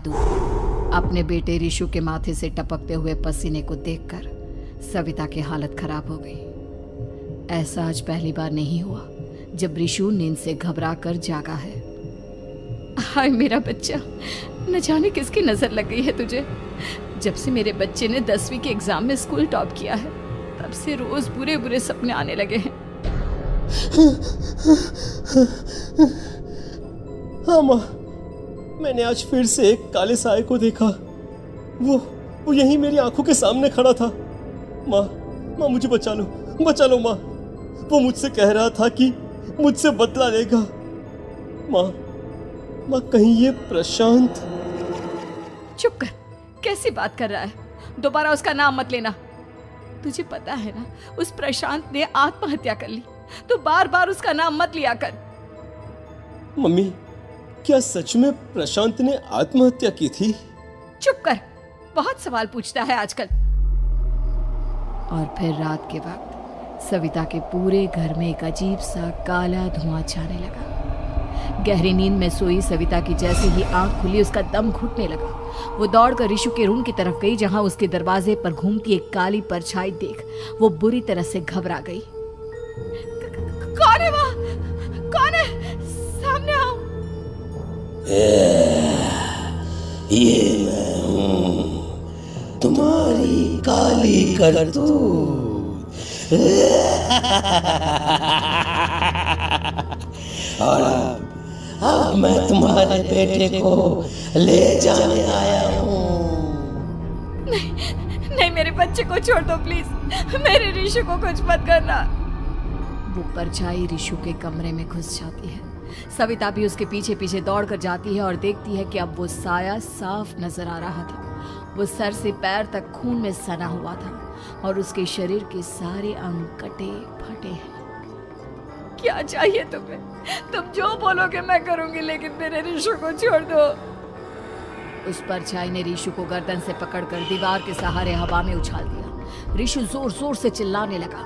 दूं। अपने बेटे ऋषु के माथे से टपकते हुए पसीने को देखकर सविता की हालत खराब हो गई। ऐसा आज पहली बार नहीं हुआ जब ऋषु नींद से घबरा कर जागा है। हाय मेरा बच्चा, न जाने किसकी नजर लग गई है तुझे। जब से मेरे बच्चे ने 10वीं के एग्जाम में स्कूल टॉप किया है तब से रोज बुरे बुरे सपने आने लगे हैं। हाँ माँ, मैंने आज फिर से एक काले साए को देखा। वो यहीं मेरी आंखों के सामने खड़ा था। माँ मुझे बचा लो माँ। वो मुझसे कह रहा था कि मुझसे बदला लेगा। माँ कहीं ये प्रशांत। चुप कर, कैसी बात कर रहा है? दोबारा उसका नाम मत लेना। तुझे पता है ना, उस प्रशांत ने आत्महत्या कर ली, तो बार बार उसका नाम मत लिया कर। मम्मी, क्या सच में प्रशांत ने आत्महत्या की थी? चुप कर, बहुत सवाल पूछता है आजकल। और फिर रात के वक्त सविता के पूरे घर में एक अजीब सा काला धुआं छाने लगा। गहरी नींद में सोई सविता की जैसे ही आंख खुली उसका दम घुटने लगा। वो दौड़कर ऋषु के रूम की तरफ गई जहां उसके दरवाजे पर घूमती एक काली परछाई देख वो बुरी तरह से घबरा गई। कौन है वहाँ? कौन है? सामने आओ। ये मैं हूँ, तुम्हारी काली करतूत। और अब मैं तुम्हारे बेटे को ले जाने आया हूँ। नहीं, मेरे बच्चे को छोड़ दो प्लीज। मेरे ऋषु को कुछ मत करना। वो परछाई ऋषु के कमरे में घुस जाती है। सविता भी उसके पीछे पीछे दौड़कर जाती है और देखती है कि अब वो साया साफ नजर आ रहा था। वो सर से पैर तक खून में सना हुआ था और उसके शरीर के सारे अंग कटे फटे हैं। क्या चाहिए तुम्हें? तुम जो बोलोगे मैं करूंगी, लेकिन मेरे ऋषु को छोड़ दो। उस परछाई ने ऋषु को गर्दन से पकड़कर दीवार के सहारे हवा में उछाल दिया। ऋषु जोर जोर से चिल्लाने लगा।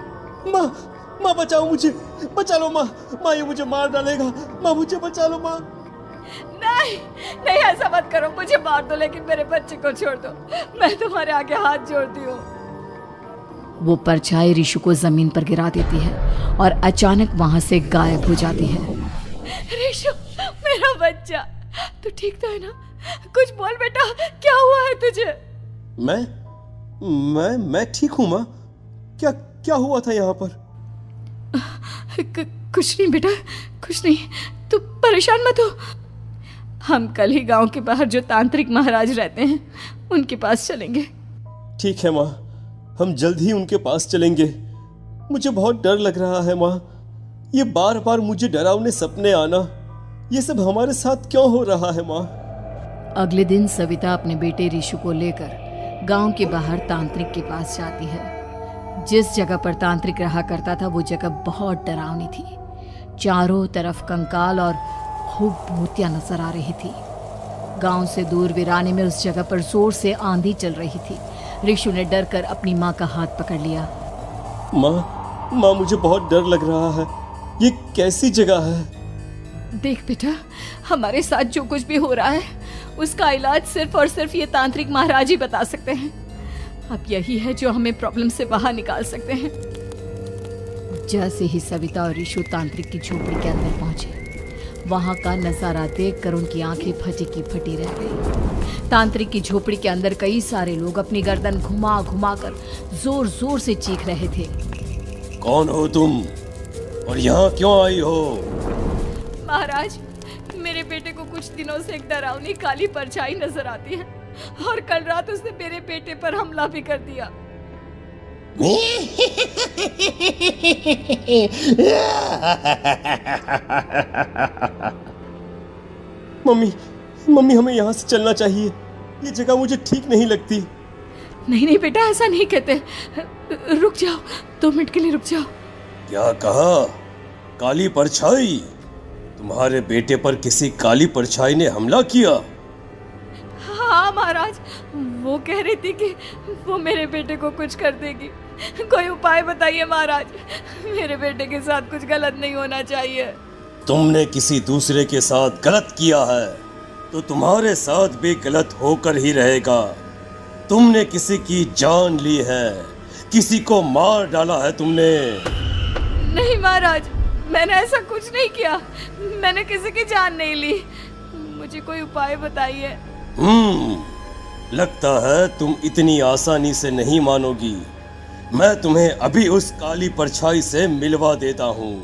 माँ बचाओ मुझे, बचा लो माँ। ये मुझे मार डालेगा। माँ मुझे बचा लो माँ। नहीं ऐसा मत करो। मुझे मार दो लेकिन मेरे बच्चे को छोड़ दो। मैं तुम्हारे आगे हाथ जोड़ती हूँ। वो परछाई ऋषु को जमीन पर गिरा देती है और अचानक वहां से गायब हो जाती है। ऋषु, मेरा बच्चा, तू ठीक तो है ना? कुछ बोल बेटा, क्या हुआ है तुझे? मैं ठीक हूँ माँ। क्या हुआ था यहाँ पर? कुछ नहीं बेटा, कुछ नहीं। तू परेशान मत हो। हम कल ही गांव के बाहर जो तांत्रिक महाराज रहते हैं उनके पास चलेंगे। ठीक है माँ, हम जल्द ही उनके पास चलेंगे। मुझे बहुत डर लग रहा है माँ। ये बार बार मुझे डरावने सपने आना, ये सब हमारे साथ क्यों हो रहा है माँ? अगले दिन सविता अपने बेटे ऋषु को लेकर गांव के बाहर तांत्रिक के पास जाती है। जिस जगह पर तांत्रिक रहा करता था वो जगह बहुत डरावनी थी। चारों तरफ कंकाल और खूब भूतियां नजर आ रही थी। गांव से दूर वीराने में उस जगह पर जोर से आंधी चल रही थी। ऋषु ने डर कर अपनी माँ का हाथ पकड़ लिया। माँ मुझे बहुत डर लग रहा है। ये कैसी जगह है? देख बेटा, हमारे साथ जो कुछ भी हो रहा है उसका इलाज सिर्फ और सिर्फ ये तांत्रिक महाराज ही बता सकते हैं। अब यही है जो हमें प्रॉब्लम से बाहर निकाल सकते हैं। जैसे ही सविता और ऋषु तांत्रिक की झोपड़ी के अंदर पहुंचे, वहां का नजारा देखकर उनकी आंखें फटी की फटी रह गई। तांत्रिक की झोपड़ी के अंदर कई सारे लोग अपनी गर्दन घुमा घुमा कर जोर जोर से चीख रहे थे। कौन हो तुम और यहाँ क्यों आई हो? महाराज, मेरे बेटे को कुछ दिनों से एक डरावनी काली परछाई नजर आती है और कल रात उसने मेरे बेटे पर हमला भी कर दिया। मम्मी हमें यहाँ से चलना चाहिए। ये जगह मुझे ठीक नहीं लगती। नहीं बेटा, ऐसा नहीं कहते। रुक जाओ, 2 मिनट के लिए रुक जाओ। क्या कहा? काली परछाई? तुम्हारे बेटे पर किसी काली परछाई ने हमला किया? हाँ महाराज, वो कह रही थी कि वो मेरे बेटे को कुछ कर देगी। कोई उपाय बताइए महाराज, मेरे बेटे के साथ कुछ गलत नहीं होना चाहिए। तुमने किसी दूसरे के साथ गलत किया है। तो तुम्हारे साथ भी गलत होकर ही रहेगा। तुमने किसी की जान ली है, किसी को मार डाला है तुमने। नहीं महाराज, मैंने ऐसा कुछ नहीं किया। मैंने किसी की जान नहीं ली। मुझे कोई उपाय बताइए। लगता है तुम इतनी आसानी से नहीं मानोगी। मैं तुम्हें अभी उस काली परछाई से मिलवा देता हूँ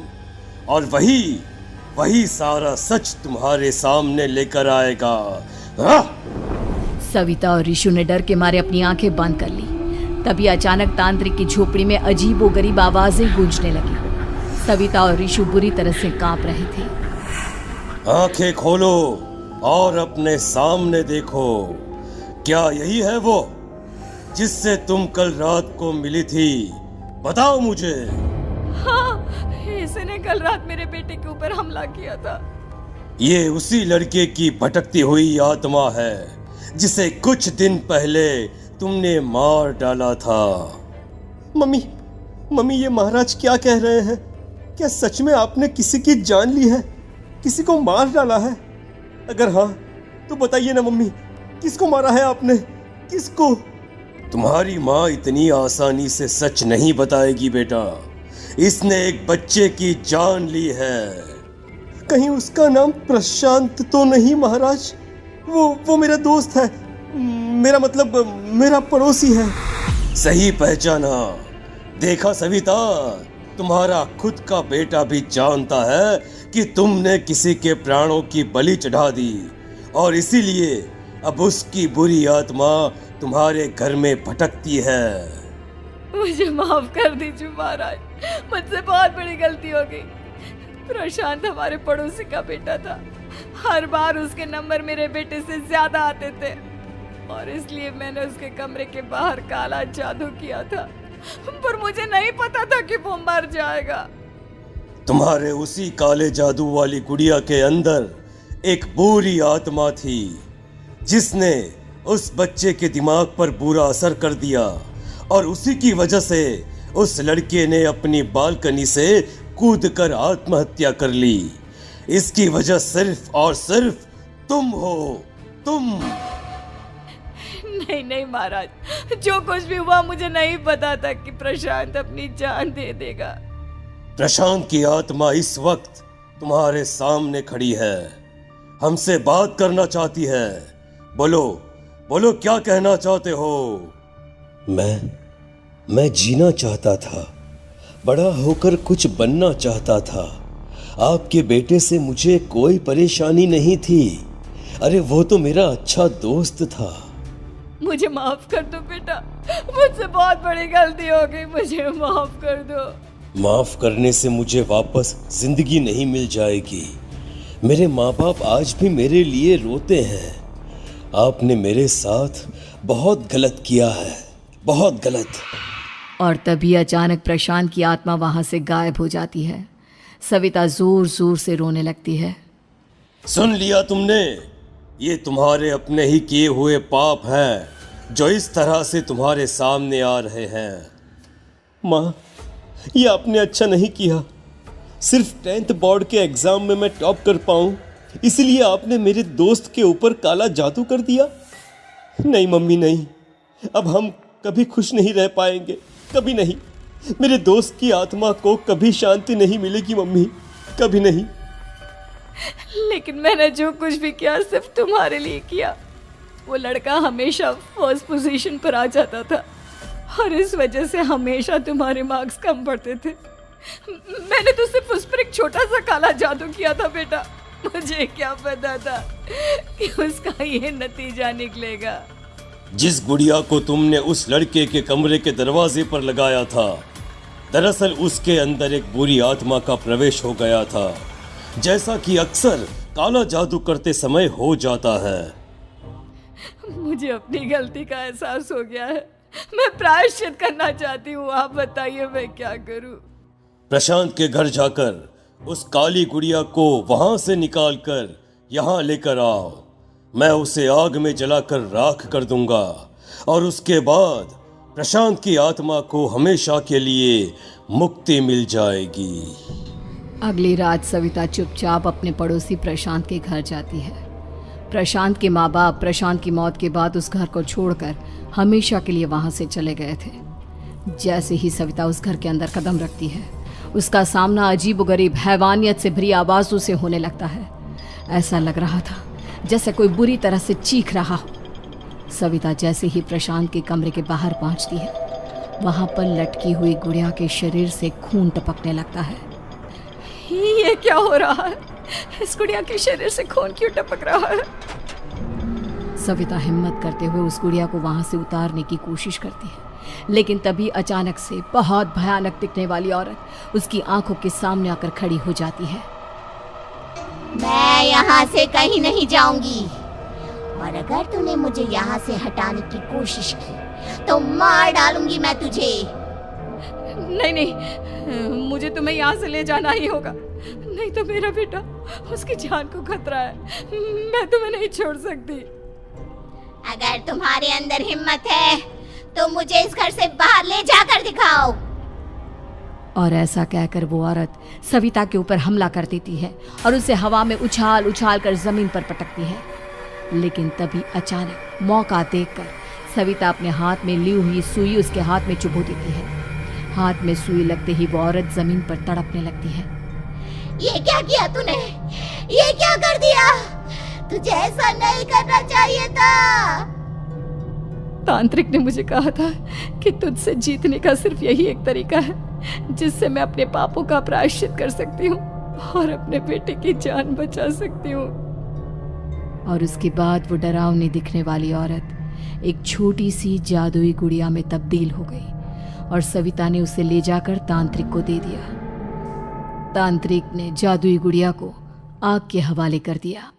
और वही सारा सच तुम्हारे सामने लेकर आएगा। सविता और ऋषु ने डर के मारे अपनी आंखें बंद कर ली। तभी अचानक तांत्रिक की झोपड़ी में अजीबोगरीब आवाजें गूंजने लगी। सविता और ऋषु बुरी तरह से कांप रहे थे। आंखें खोलो और अपने सामने देखो। क्या यही है वो जिससे तुम कल रात को मिली थी? बताओ मुझे। हाँ, इसने कल रात मेरे बेटे के ऊपर हमला किया था। ये उसी लड़के की भटकती हुई आत्मा है जिसे कुछ दिन पहले तुमने मार डाला था। मम्मी, ये महाराज क्या कह रहे हैं? क्या सच में आपने किसी की जान ली है, किसी को मार डाला है? अगर हाँ तो बताइए ना मम्मी, किसको मारा है आपने? किसको? तुम्हारी माँ इतनी आसानी से सच नहीं बताएगी बेटा। इसने एक बच्चे की जान ली है। कहीं उसका नाम प्रशांत तो नहीं महाराज? वो मेरा दोस्त है, मेरा मतलब मेरा पड़ोसी है। सही पहचाना। देखा सविता, तुम्हारा खुद का बेटा भी जानता है कि तुमने किसी के प्राणों की बलि चढ़ा दी और इसीलिए अब उसकी बुरी आत्मा तुम्हारे घर में भटकती है। मुझे माफ कर दीजिए महाराज, मुझसे बहुत बड़ी गलती हो गई। प्रशांत हमारे पड़ोसी का बेटा था। हर बार उसके नंबर मेरे बेटे से ज्यादा आते थे और इसलिए मैंने उसके कमरे के बाहर काला जादू किया था, पर मुझे नहीं पता था कि वो मर जाएगा। तुम्हारे उसी काले जादू वाली गुड़िया के अंदर एक बुरी आत्मा थी जिसने उस बच्चे के दिमाग पर बुरा असर कर दिया और उसी की वजह से उस लड़के ने अपनी बालकनी से कूदकर आत्महत्या कर ली। इसकी वजह सिर्फ और सिर्फ तुम हो, तुम। नहीं महाराज, जो कुछ भी हुआ मुझे नहीं पता था कि प्रशांत अपनी जान दे देगा। प्रशांत की आत्मा इस वक्त तुम्हारे सामने खड़ी है, हमसे बात करना चाहती है। बोलो क्या कहना चाहते हो? मैं जीना चाहता था, बड़ा होकर कुछ बनना चाहता था। आपके बेटे से मुझे कोई परेशानी नहीं थी। अरे वो तो मेरा अच्छा दोस्त था। मुझे माफ कर दो बेटा, मुझसे बहुत बड़ी गलती हो गई, मुझे माफ कर दो। माफ करने से मुझे वापस जिंदगी नहीं मिल जाएगी। मेरे माँ बाप आज भी मेरे लिए रोते हैं। आपने मेरे साथ बहुत गलत किया है, बहुत गलत। और तभी अचानक प्रशांत की आत्मा वहां से गायब हो जाती है। सविता जोर जोर से रोने लगती है। सुन लिया तुमने? ये तुम्हारे अपने ही किए हुए पाप हैं जो इस तरह से तुम्हारे सामने आ रहे हैं। माँ, ये आपने अच्छा नहीं किया। सिर्फ 10th बोर्ड के एग्जाम में मैं टॉप कर पाऊं, इसलिए आपने मेरे दोस्त के ऊपर काला जादू कर दिया। नहीं मम्मी, नहीं, अब हम कभी खुश नहीं रह पाएंगे, कभी नहीं। मेरे दोस्त की आत्मा को कभी शांति नहीं मिलेगी मम्मी, कभी नहीं। लेकिन मैंने जो कुछ भी किया सिर्फ तुम्हारे लिए किया। वो लड़का हमेशा फर्स्ट पोजीशन पर आ जाता था और इस वजह से हमेशा तुम्हारे मार्क्स कम पड़ते थे। मैंने तो सिर्फ उस पर एक छोटा सा काला जादू किया था बेटा। मुझे क्या पता था कि उसका ये नतीजा निकलेगा। जिस गुड़िया को तुमने उस लड़के के कमरे के दरवाजे पर लगाया था, दरअसल उसके अंदर एक बुरी आत्मा का प्रवेश हो गया था, जैसा कि अक्सर काला जादू करते समय हो जाता है। मुझे अपनी गलती का एहसास हो गया है। मैं प्रायश्चित करना चाहती हूँ, आप बताइए मैं क्या करूँ? प्रशांत के घर जाकर उस काली गुड़िया को वहां से निकालकर यहाँ लेकर आओ। मैं उसे आग में जलाकर राख कर दूंगा और उसके बाद प्रशांत की आत्मा को हमेशा के लिए मुक्ति मिल जाएगी। अगली रात सविता चुपचाप अपने पड़ोसी प्रशांत के घर जाती है। प्रशांत के माँ बाप प्रशांत की मौत के बाद उस घर को छोड़कर हमेशा के लिए वहां से चले गए थे। जैसे ही सविता उस घर के अंदर कदम रखती है, उसका सामना अजीबोगरीब हैवानियत से भरी आवाजों से होने लगता है। ऐसा लग रहा था जैसे कोई बुरी तरह से चीख रहा हो। सविता जैसे ही प्रशांत के कमरे के बाहर पहुंचती है, वहां पर लटकी हुई गुड़िया के शरीर से खून टपकने लगता है। ये क्या हो रहा है? इस गुड़िया के शरीर से खून क्यों टपक रहा है? सविता हिम्मत करते हुए उस गुड़िया को वहां से उतारने की कोशिश करती है, लेकिन तभी अचानक से बहुत भयानक दिखने वाली औरत उसकी आंखों के सामने आकर खड़ी हो जाती है। मैं यहाँ से कहीं नहीं जाऊंगी, और अगर तूने मुझे यहाँ से हटाने की कोशिश की तो मार डालूंगी मैं तुझे। नहीं नहीं, मुझे तुम्हें यहाँ से ले जाना ही होगा, नहीं तो मेरा बेटा, उसकी जान को खतरा है। मैं तुम्हें नहीं छोड़ सकती। अगर तुम्हारे अंदर हिम्मत है तो मुझे इस घर से बाहर ले जाकर दिखाओ। और ऐसा कहकर वो औरत सविता के ऊपर हमला कर देती है और उसे हवा में उछाल उछाल कर जमीन पर पटकती है। लेकिन तभी अचानक मौका देखकर सविता अपने हाथ में ली हुई सुई उसके हाथ में चुभो देती है। हाथ में सुई लगते ही वो औरत जमीन पर तड़पने लगती है। ये क्या किया तूने? ये क्या कर दिया? तुझे ऐसा नहीं करना चाहिए था। तांत्रिक ने मुझे कहा था कि तुझसे जीतने का सिर्फ यही एक तरीका है जिससे मैं अपने पापों का प्रायश्चित कर सकती हूँ और अपने बेटे की जान बचा सकती हूँ। और उसके बाद वो डरावनी दिखने वाली औरत एक छोटी सी जादुई गुड़िया में तब्दील हो गई और सविता ने उसे ले जाकर तांत्रिक को दे दिया। तांत्रिक ने जादुई गुड़िया को आग के हवाले कर दिया।